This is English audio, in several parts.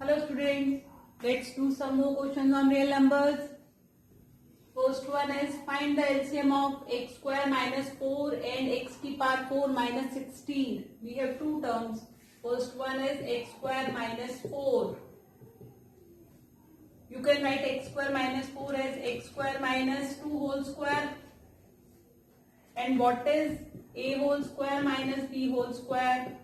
Hello students, let's do some more questions on real numbers. First one is find the LCM of x square minus 4 and x की power 4 minus 16. We have two terms. First one is x square minus 4. You can write x square minus 4 as x square minus 2 whole square. And what is a whole square minus b whole square?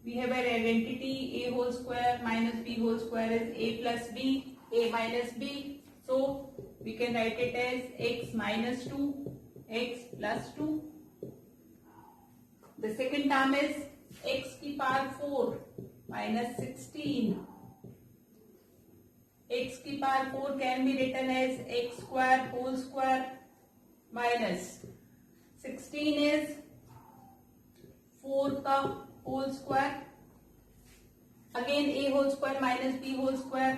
We have an identity a whole square minus b whole square is a plus b, a minus b. So we can write it as x minus 2, x plus 2. The second term is x की power 4 minus 16. X की power 4 can be written as x square whole square minus 16 is 4 का whole square. Again a whole square minus b whole square.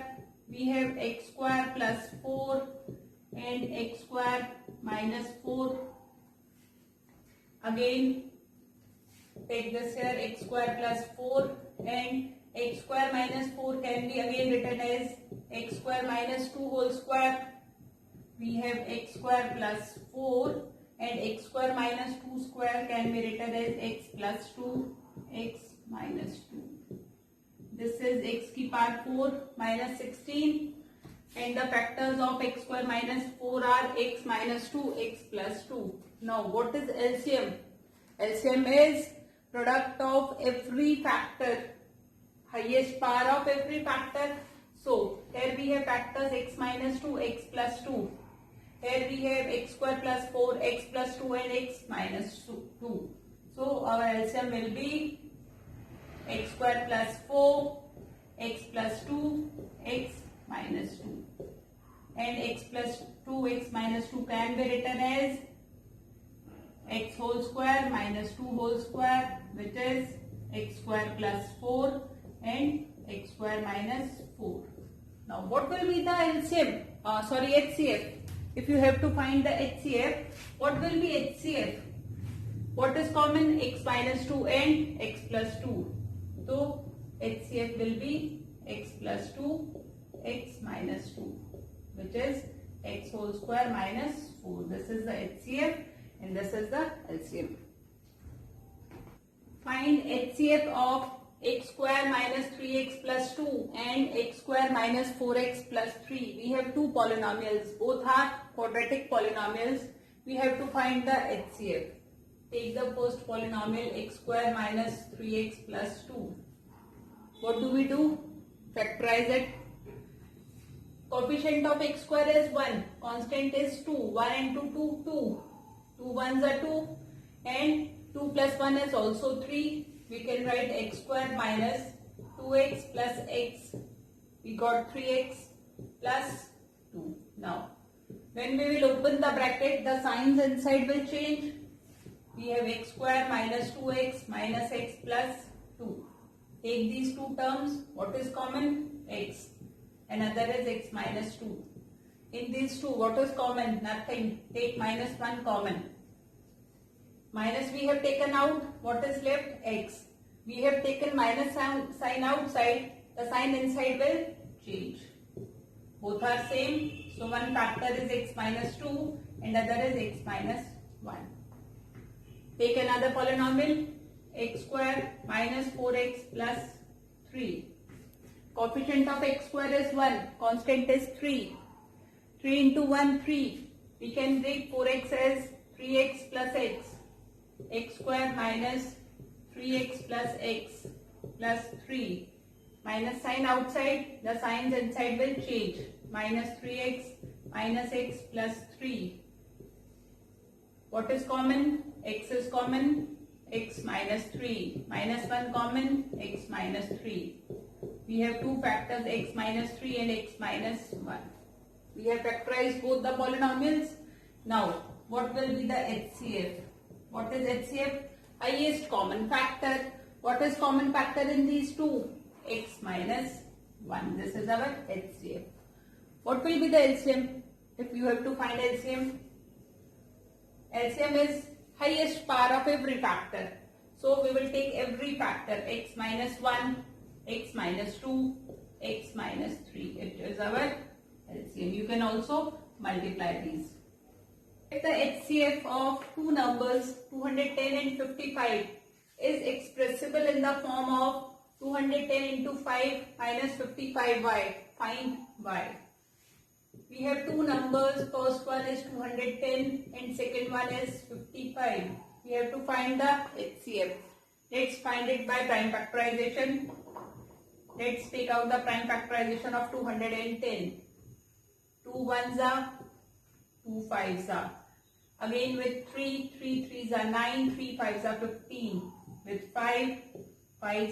We have x square plus 4 and x square minus 4. Again take this here x square plus 4 and x square minus 4 can be again written as x square minus 2 whole square. We have x square plus 4 and x square minus 2 square can be written as x plus 2, x minus 2. This is x की power 4 minus 16 and the factors of x square minus 4 are x minus 2, x plus 2. Now what is LCM? LCM is product of every factor, highest power of every factor. So here we have factors x minus 2, x plus 2. Here we have x square plus 4, x plus 2 and x minus 2. So our LCM will be x square plus 4, x plus 2, x minus 2. And x plus 2, x minus 2 can be written as x whole square minus 2 whole square, which is x square plus 4 and x square minus 4. Now what will be the LCM? HCF. If you have to find the HCF, what will be HCF? What is common? X minus 2 and x plus 2. So HCF will be x plus 2, x minus 2, which is x whole square minus 4. This is the HCF and this is the LCM. Find HCF of x square minus 3x plus 2 and x square minus 4x plus 3. We have two polynomials. Both are quadratic polynomials. We have to find the HCF. Take the first polynomial x square minus 3x plus 2. What do? Factorize it. Coefficient of x square is 1. Constant is 2. 1 into 2, 2. 2 ones are 2. And 2 plus 1 is also 3. We can write x square minus 2x plus x. We got 3x plus 2. Now, when we will open the bracket, the signs inside will change. We have x square minus 2x minus x plus 2. Take these two terms. What is common? X. Another is x minus 2. In these two, what is common? Nothing. Take minus 1 common. Minus we have taken out. What is left? X. We have taken minus sign outside. The sign inside will change. Both are same. So one factor is x minus 2 and other is x minus 1. Take another polynomial. X square minus 4x plus 3. Coefficient of x square is 1. Constant is 3. 3 into 1, 3. We can write 4x as 3x plus x. X square minus 3x plus x plus 3. Minus sign outside. The signs inside will change. Minus 3x minus x plus 3. What is common? X is common. X minus 3. Minus 1 common. X minus 3. We have two factors x minus 3 and x minus 1. We have factorized both the polynomials. Now, what will be the HCF? What is HCF? Highest common factor. What is common factor in these two? X minus 1. This is our HCF. What will be the LCM? If you have to find LCM, LCM is highest power of every factor. So we will take every factor x minus 1, x minus 2, x minus 3. It is our LCM. You can also multiply these. If the HCF of two numbers 210 and 55 is expressible in the form of 210 into 5 minus 55y, find y. We have two numbers, first one is 210 and second one is 55. We have to find the HCF. Let's find it by prime factorization. Let's take out the prime factorization of 210. 2 ones are, 2 fives are. Again with 3 threes are 9, 3 fives are 15. With 5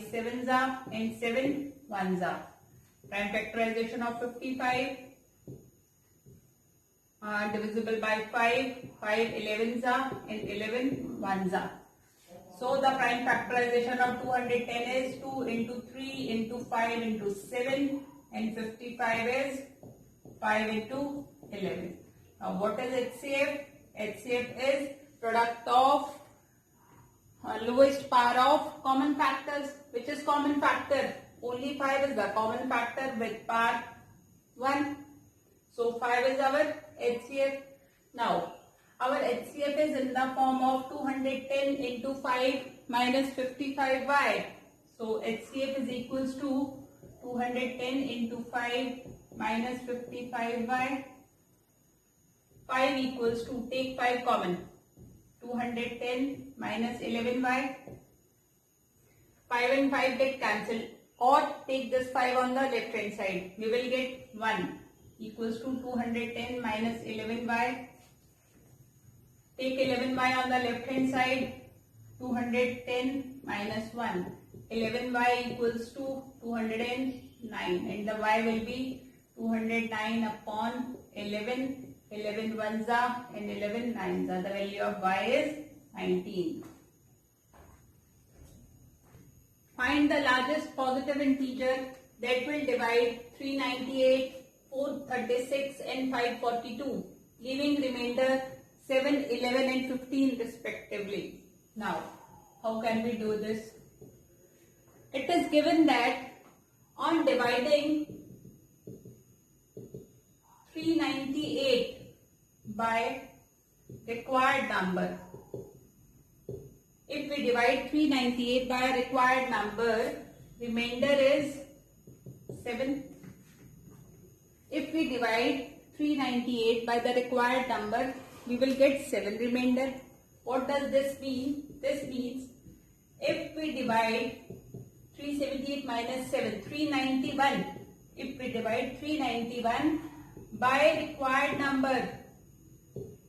sevens are, and 7 ones are. Prime factorization of 55. Divisible by 5 11s are, and 11 ones are. So the prime factorization of 210 is 2 into 3 into 5 into 7, and 55 is 5 into 11. Now what is HCF? HCF is product of lowest power of common factors. Which is common factor? Only 5 is the common factor with power 1. So 5 is our HCF. Now our HCF is in the form of 210 into 5 minus 55y. So HCF is equals to 210 into 5 minus 55y. 5 equals to, take 5 common, 210 minus 11y. 5 and 5 get cancelled, or take this 5 on the left hand side. We will get 1 equals to 210 minus 11y. Take 11y on the left hand side, 210 minus 1. 11y equals to 209, and the y will be 209 upon 11. 11 ones are, and 11 nines are. The value of y is 19. Find the largest positive integer that will divide 398, 436 and 542, giving remainder 7, 11 and 15 respectively. Now, how can we do this? It is given that on dividing 398 by required number, if we divide 398 by a required number, remainder is 7. If we divide 398 by the required number, we will get 7 remainder. What does this mean? This means if we divide 378 minus 7, 391. If we divide 391 by required number,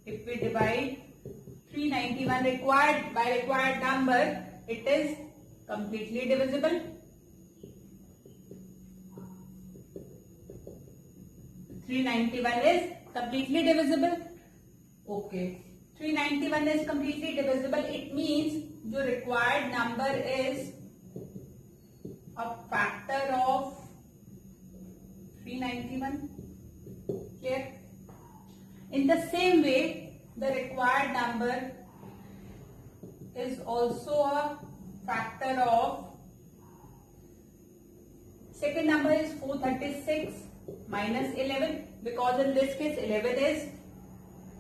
if we divide 391 required by required number, it is completely divisible. 391 is completely divisible. Okay. 391 is completely divisible. It means the required number is a factor of 391. Clear? In the same way, the required number is also a factor of, second number is 436 minus 11, because in this case 11 is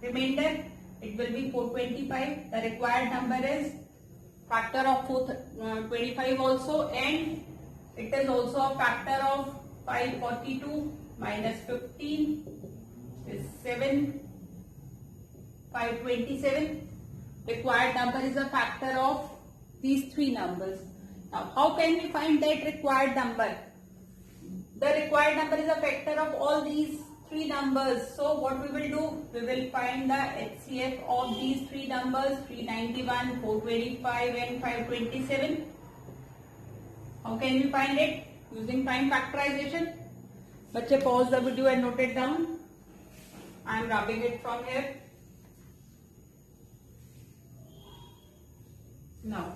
remainder, it will be 425. The required number is factor of 425 also, and it is also a factor of 542 minus 15 is 7. 527. Required number is a factor of these three numbers. Now, how can we find that required number? The required number is a factor of all these three numbers. So, what we will do? We will find the HCF of these three numbers, 391, 425 and 527. How can we find it? Using prime factorization. बच्चे pause the video and note it down. I am rubbing it from here. Now,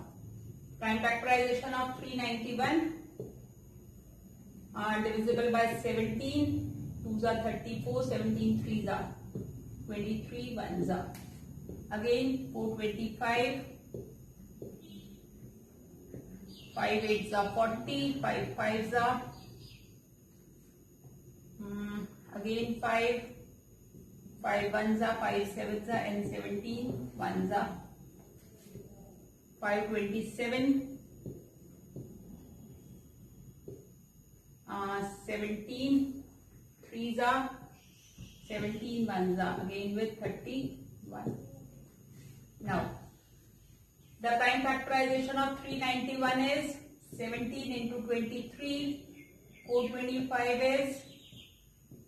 prime factorization of 391 divisible by 17. 2s are 34, 17 3s are 23, 1s are. Again 425. 5 8s are 40, 5 5s are again 5, 5 1s are 5 7s are and 17 1s are 527, 17 3s are 17 1s are again with 31. Now the prime factorization of 391 is 17 into 23, 425 is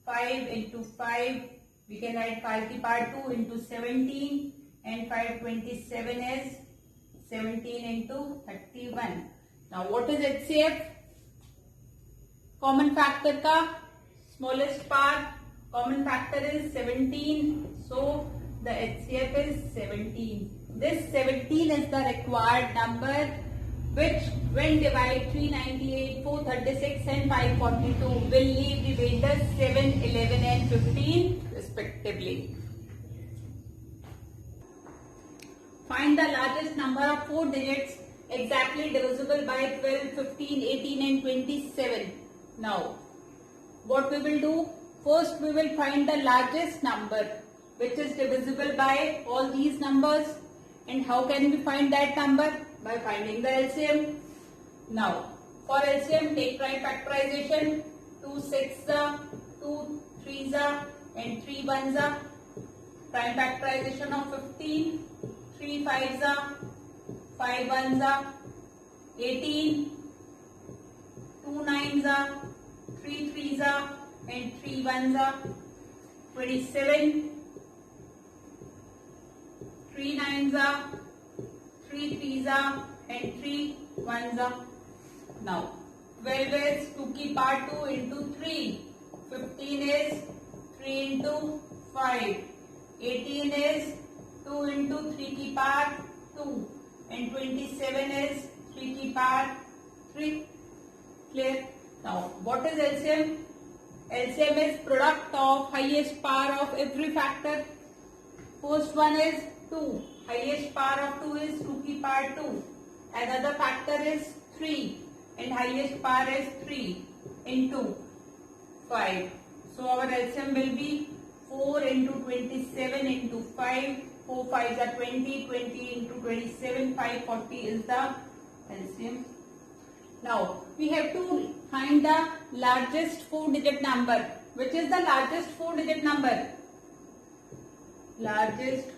5 into 5, we can write 5 to power 2 into 17 and 527 is 17 into 31. Now what is HCF? Common factor ka smallest part, common factor is 17, so the HCF is 17. This 17 is the required number which when divide 398, 436 and 542 will leave remainder 7, 11 and 15 respectively. Find the largest number of 4 digits exactly divisible by 12, 15, 18 and 27. Now, what we will do? First we will find the largest number which is divisible by all these numbers. And how can we find that number? By finding the LCM. Now, for LCM take prime factorization. 2 6s, 2 3s and 3 1s. Prime factorization of 15. 3 5s, 5 1s, 18. 2 9s, 3 3s and 3 1s. 27. 3 9s, 3 3s and 3 1s. Now 12 is 2 की power 2 into 3. 15 is 3 into 5. 18 is 2 into 3 की power 2 and 27 is 3 की power 3. Clear? Now what is LCM? LCM is product of highest power of every factor. First one is 2. Highest power of 2 is 2 की power 2. Another factor is 3 and highest power is 3 into 5. So our LCM will be 4 into 27 into 5. 4 5s are 20. 20 into 27. 540 is the LCM. Now we have to find the largest 4-digit number. Which is the largest 4-digit number? Largest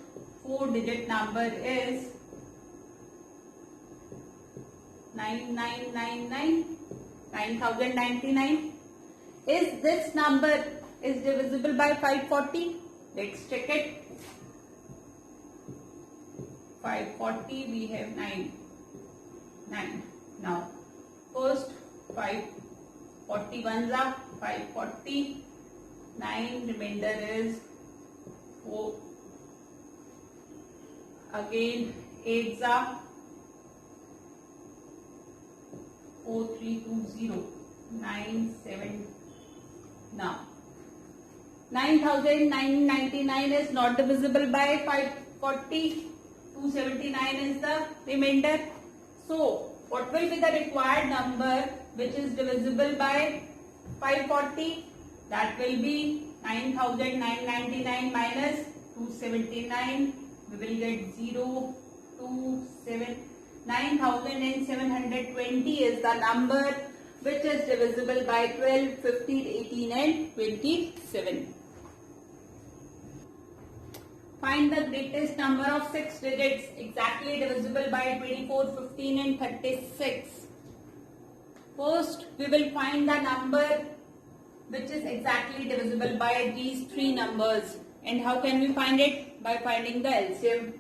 4-digit number is 9999, 9099. Is this number is divisible by 540? Let's check it. 540 we have 9. Now first 541s are 540. 9 remainder is 4. Again 8s are 4320. 9 7. Now 9999 is not divisible by 540. 279 is the remainder. So what will be the required number which is divisible by 540? That will be 9999 minus 279. We will get 0, 2, 7. 9720 is the number which is divisible by 12, 15, 18 and 27. Find the greatest number of 6 digits exactly divisible by 24, 15 and 36. First, we will find the number which is exactly divisible by these 3 numbers. And how can we find it? By finding the LCM.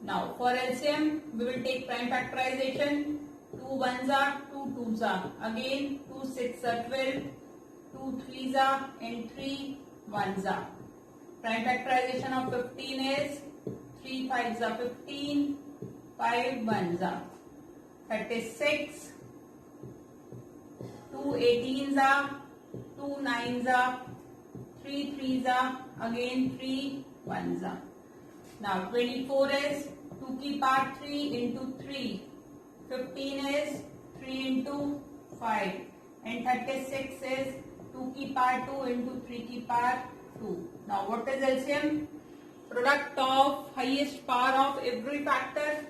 Now, for LCM, we will take prime factorization. 2 1s are 2 2s are. Again, 2 6 are 12, 2 3s are and 3 1s are. Prime factorization of 15 is 3 5s are 15, 5 1s are 36, 2 18s are, 2 9s are, 3 3s are, again 3 1s are. Now 24 is 2 की power 3 into 3. 15 is 3 into 5 and 36 is 2 की power 2 into 3 की power 2. Now what is LCM? Product of highest power of every factor.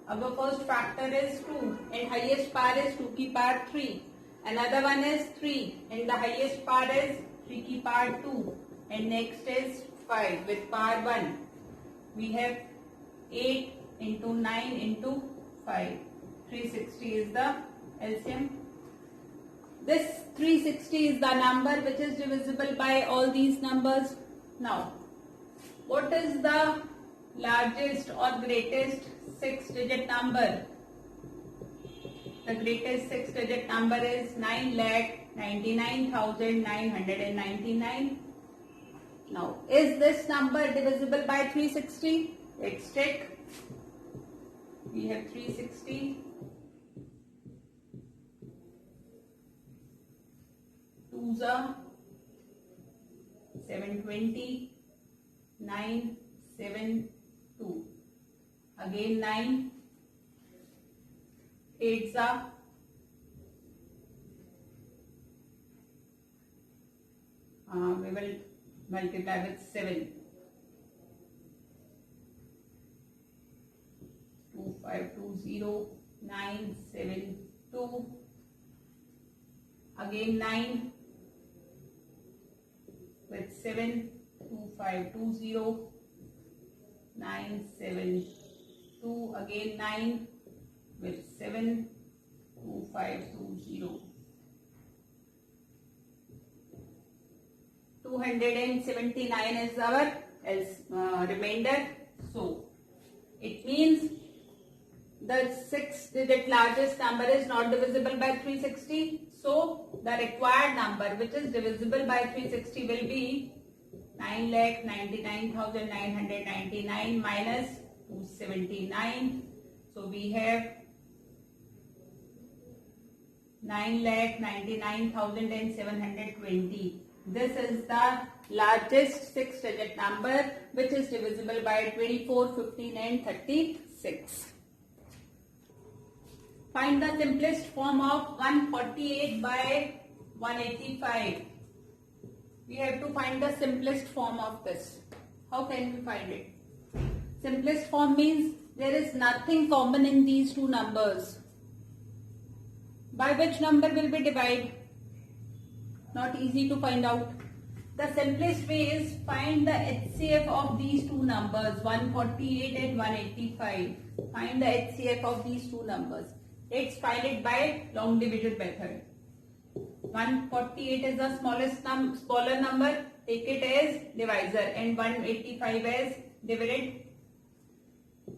Our first factor is 2 and highest power is 2 की power 3. Another one is 3 and the highest power is 3 की power 2. And next is 5 with power 1. We have 8 into 9 into 5. 360 is the LCM. This 360 is the number which is divisible by all these numbers. Now, what is the largest or greatest 6-digit number? The greatest 6-digit number is 9,99,999. Now, is this number divisible by 360? Let's check. We have 360. 2s are 720. 9, 7, 2. Again 9. 8s are we will multiply with 7. 2, 5, 2, 0, 9, 7, 2. Again 9 with 7. 2, 5, 2, 0, 9, 7, 2. Again 9 with 7. 2, 5, 2, 0. 279 is our remainder. So it means the 6-digit largest number is not divisible by 360. So the required number which is divisible by 360 will be 9,99,999 minus 279. So we have 9,99,720. This is the largest 6-digit number which is divisible by 24, 15 and 36. Find the simplest form of 148 by 185. We have to find the simplest form of this. How can we find it? Simplest form means there is nothing common in these two numbers. By which number will we divide? Not easy to find out. The simplest way is find the HCF of these two numbers, 148 and 185. Find the HCF of these two numbers. Let's find it by long division method. 148 is the smaller number. Take it as divisor and 185 as dividend.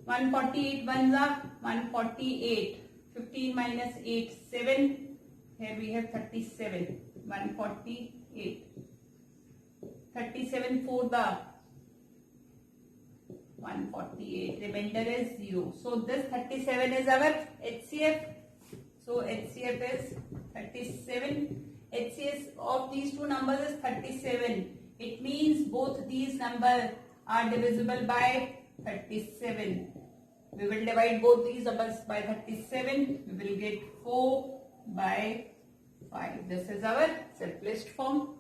148 ones are 148. 15 minus 8, 7. Here we have 37. 148. 37 for the 148. Remainder is 0. So this 37 is our HCF. So HCF is 37. HCF of these two numbers is 37. It means both these numbers are divisible by 37. We will divide both these numbers by 37. We will get 4 by 5. This is our simplest form.